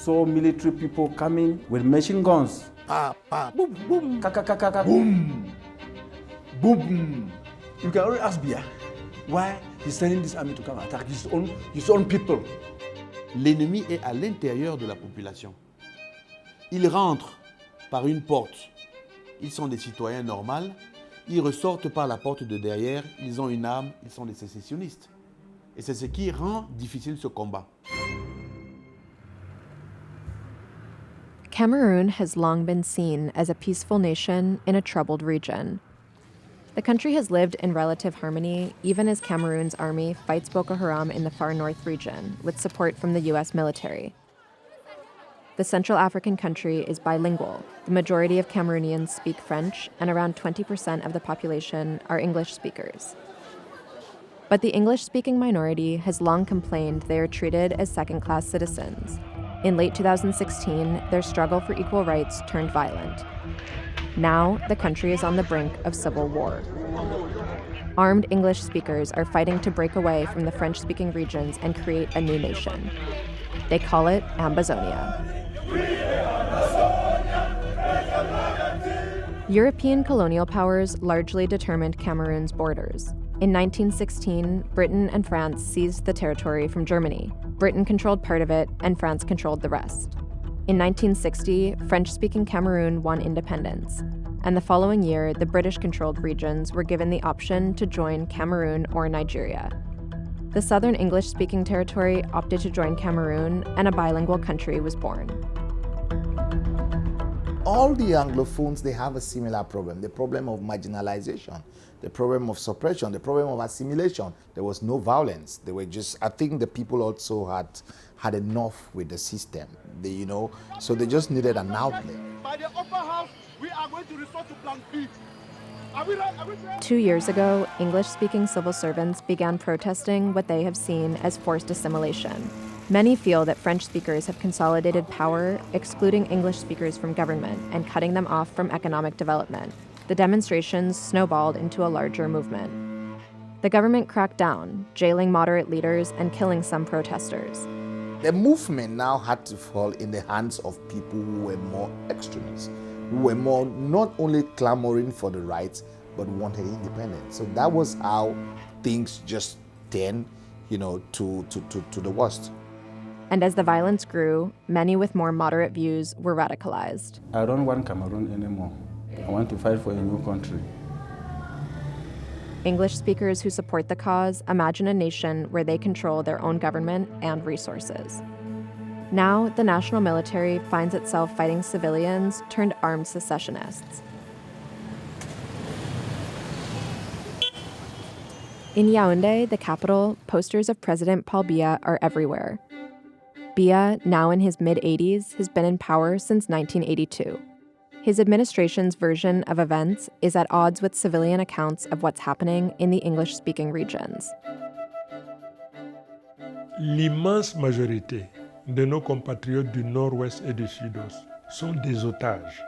saw military people coming with machine guns. Pa, pa, boom, boom, Kaka. boom, boom, boom. You can only ask Bia why he's sending this army to come attack his own people. L'ennemi est à l'intérieur de la population. Ils rentrent par une porte. Ils sont des citoyens normaux. Ils ressortent par la porte de derrière. Ils ont une arme. Ils sont des sécessionnistes. Et c'est ce qui rend difficile ce combat. Cameroon has long been seen as a peaceful nation in a troubled region. The country has lived in relative harmony, even as Cameroon's army fights Boko Haram in the far north region, with support from the U.S. military. The Central African country is bilingual. The majority of Cameroonians speak French, and around 20% of the population are English speakers. But the English-speaking minority has long complained they are treated as second-class citizens. In late 2016, their struggle for equal rights turned violent. Now, the country is on the brink of civil war. Armed English speakers are fighting to break away from the French-speaking regions and create a new nation. They call it Ambazonia. European colonial powers largely determined Cameroon's borders. In 1916, Britain and France seized the territory from Germany. Britain controlled part of it, and France controlled the rest. In 1960, French-speaking Cameroon won independence, and the following year, the British-controlled regions were given the option to join Cameroon or Nigeria. The southern English-speaking territory opted to join Cameroon, and a bilingual country was born. All the Anglophones, they have a similar problem, the problem of marginalization, the problem of suppression, the problem of assimilation. There was no violence. They were just, I think the people also had enough with the system, so they just needed an outlet. By the upper house, we are going to resort to plan B. Are we right? 2 years ago, English-speaking civil servants began protesting what they have seen as forced assimilation. Many feel that French speakers have consolidated power, excluding English speakers from government and cutting them off from economic development. The demonstrations snowballed into a larger movement. The government cracked down, jailing moderate leaders and killing some protesters. The movement now had to fall in the hands of people who were more extremists, who were more not only clamoring for the rights, but wanted independence. So that was how things just turned, to the worst. And as the violence grew, many with more moderate views were radicalized. I don't want Cameroon anymore. I want to fight for a new country. English speakers who support the cause imagine a nation where they control their own government and resources. Now, the national military finds itself fighting civilians turned armed secessionists. In Yaoundé, the capital, posters of President Paul Biya are everywhere. Biya, now in his mid-80s, has been in power since 1982. His administration's version of events is at odds with civilian accounts of what's happening in the English-speaking regions. L'immense majorité de nos compatriotes du Nord-Ouest et du Sud-Ouest sont des otages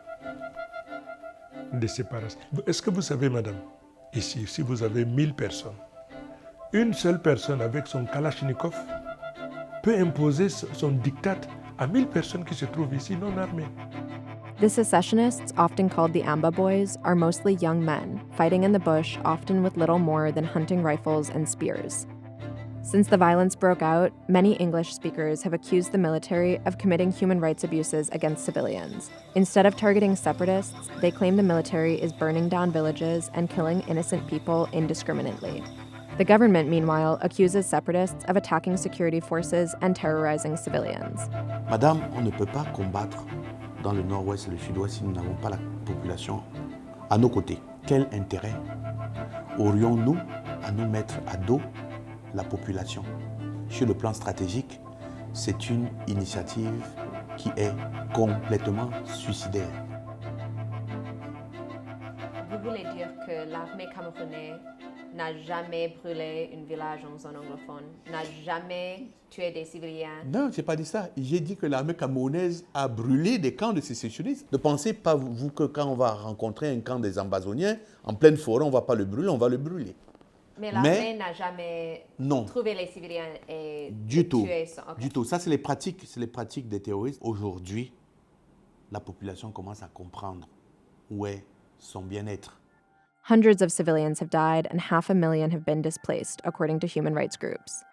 de séparation. Est-ce que vous savez, madame, ici, si vous avez 1000 personnes, une seule personne avec son Kalachnikov peut imposer son diktat à 1000 personnes qui se trouvent ici non armées. The secessionists, often called the Amba Boys, are mostly young men, fighting in the bush, often with little more than hunting rifles and spears. Since the violence broke out, many English speakers have accused the military of committing human rights abuses against civilians. Instead of targeting separatists, they claim the military is burning down villages and killing innocent people indiscriminately. The government, meanwhile, accuses separatists of attacking security forces and terrorizing civilians. Madame, on ne peut pas combattre dans le nord-ouest et le sud-ouest si nous n'avons pas la population à nos côtés. Quel intérêt aurions-nous à nous mettre à dos la population? Sur le plan stratégique, c'est une initiative qui est complètement suicidaire. Vous voulez dire que l'armée camerounaise n'a jamais brûlé un village en zone anglophone, n'a jamais tué des civiliens? Non, je n'ai pas dit ça. J'ai dit que l'armée camerounaise a brûlé des camps de sécessionnistes. Ne pensez pas, vous, que quand on va rencontrer un camp des Ambazoniens, en pleine forêt, on ne va pas le brûler, on va le brûler. Mais l'armée n'a jamais non, trouvé les civils et du tout, tué ça. Okay. du tout. Ça, c'est les pratiques des terroristes. Aujourd'hui, la population commence à comprendre où est son bien-être. Hundreds of civilians have died and 500,000 have been displaced, according to human rights groups.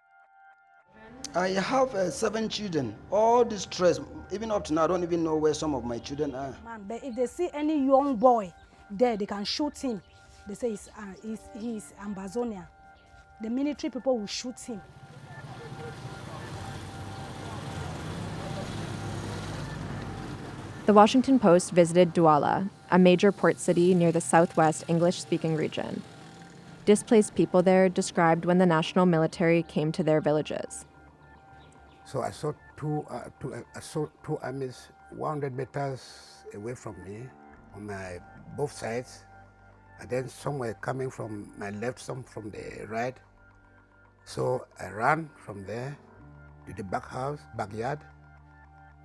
I have 7 children, all distressed. Even up to now, I don't even know where some of my children are. Man, but if they see any young boy there, they can shoot him. They say he's Ambazonia. The military people will shoot him. The Washington Post visited Douala, a major port city near the southwest English-speaking region. Displaced people there described when the national military came to their villages. So I saw two armies 100 meters away from me on both sides. And then some were coming from my left, some from the right. So I ran from there to the backyard.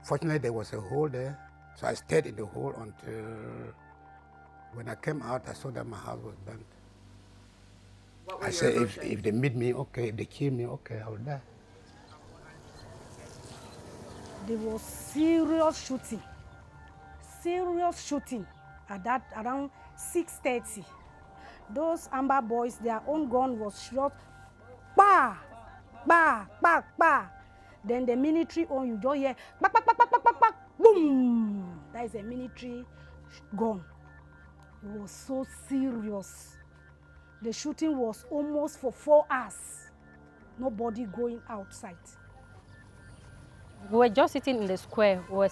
Fortunately, there was a hole there. So I stayed in the hole until when I came out, I saw that my house was burnt. I said, if they meet me, okay. If they kill me, okay, I will die. There was serious shooting at that around 6:30. Those Amber boys, their own gun was shot, bah, bah, bah, bah. Then the military own, you just hear, bah, bah, bah, bah, bah, bah, bah, boom. That is a military gun. It was so serious. The shooting was almost for 4 hours. Nobody going outside. We were just sitting in the square where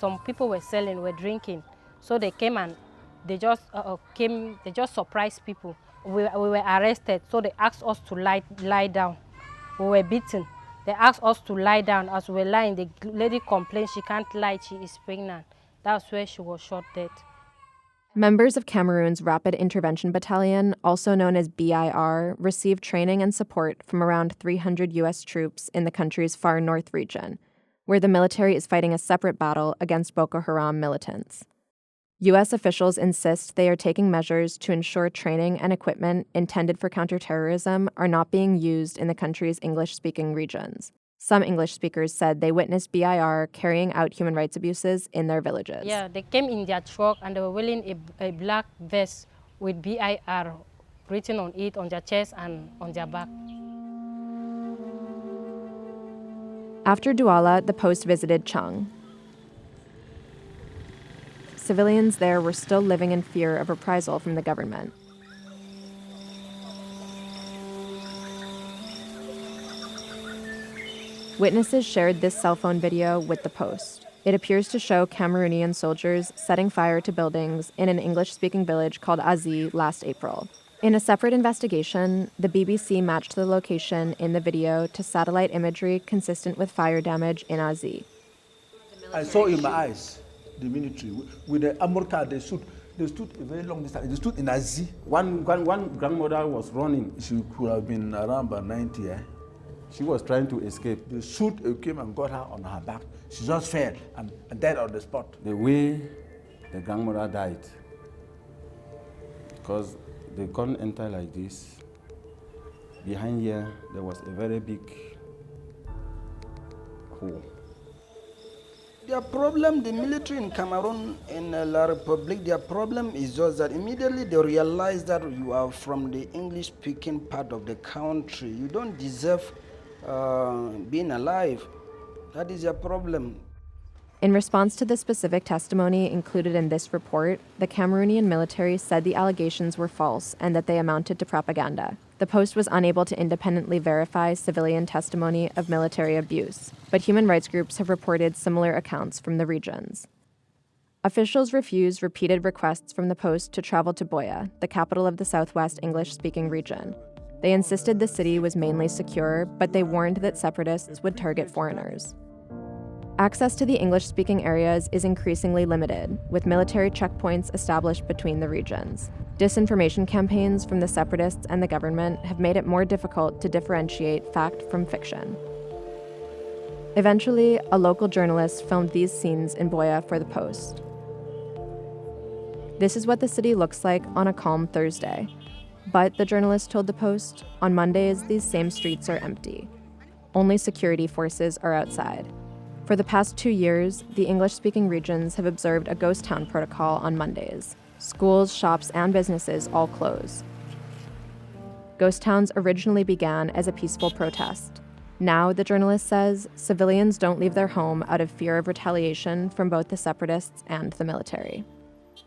some people were selling, were drinking. So they came and they just surprised people. We were arrested, so they asked us to lie down. We were beaten. They asked us to lie down. As we were lying, the lady complained she can't lie, she is pregnant. That's where she was shot dead. Members of Cameroon's Rapid Intervention Battalion, also known as BIR, received training and support from around 300 U.S. troops in the country's far north region, where the military is fighting a separate battle against Boko Haram militants. U.S. officials insist they are taking measures to ensure training and equipment intended for counterterrorism are not being used in the country's English-speaking regions. Some English speakers said they witnessed BIR carrying out human rights abuses in their villages. Yeah, they came in their truck and they were wearing a black vest with BIR written on it, on their chest and on their back. After Douala, the Post visited Chung. Civilians there were still living in fear of reprisal from the government. Witnesses shared this cell phone video with the Post. It appears to show Cameroonian soldiers setting fire to buildings in an English-speaking village called Azi last April. In a separate investigation, the BBC matched the location in the video to satellite imagery consistent with fire damage in Azi. I saw in my eyes the military with the armor car. They stood a very long distance. They stood in Azi. One grandmother was running. She could have been around about 90. She was trying to escape. The suit came and got her on her back. She just fell and died on the spot. The way the grandmother died, because they can't enter like this. Behind here, there was a very big hole. Their problem, the military in Cameroon and La Republic, their problem is just that immediately they realize that you are from the English-speaking part of the country. You don't deserve being alive. That is their problem. In response to the specific testimony included in this report, the Cameroonian military said the allegations were false and that they amounted to propaganda. The Post was unable to independently verify civilian testimony of military abuse, but human rights groups have reported similar accounts from the regions. Officials refused repeated requests from the Post to travel to Buea, the capital of the southwest English-speaking region. They insisted the city was mainly secure, but they warned that separatists would target foreigners. Access to the English-speaking areas is increasingly limited, with military checkpoints established between the regions. Disinformation campaigns from the separatists and the government have made it more difficult to differentiate fact from fiction. Eventually, a local journalist filmed these scenes in Buea for the Post. This is what the city looks like on a calm Thursday. But, the journalist told the Post, on Mondays, these same streets are empty. Only security forces are outside. For the past 2 years, the English-speaking regions have observed a ghost town protocol on Mondays. Schools, shops, and businesses all close. Ghost towns originally began as a peaceful protest. Now, the journalist says, civilians don't leave their home out of fear of retaliation from both the separatists and the military.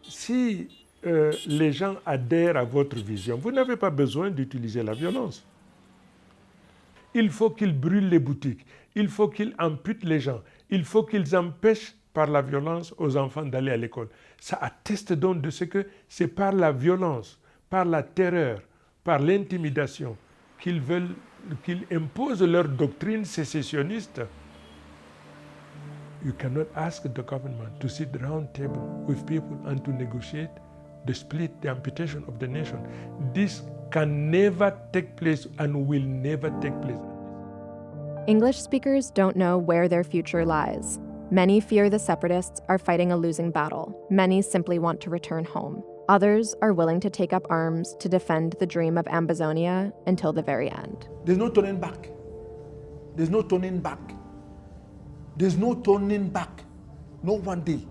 Si les gens adhèrent à votre vision, vous n'avez pas besoin d'utiliser la violence. Il faut qu'ils brûlent les boutiques, il faut qu'ils amputent les gens, il faut qu'ils empêchent par la violence aux enfants d'aller à l'école. Ça atteste donc de ce que c'est par la violence, par la terreur, par l'intimidation qu'ils imposent leur doctrine sécessionniste. You cannot ask the government to sit round table with people and to negotiate the split, the amputation of the nation. This can never take place and will never take place. English speakers don't know where their future lies. Many fear the separatists are fighting a losing battle. Many simply want to return home. Others are willing to take up arms to defend the dream of Ambazonia until the very end. There's no turning back. There's no turning back. There's no turning back. No one day.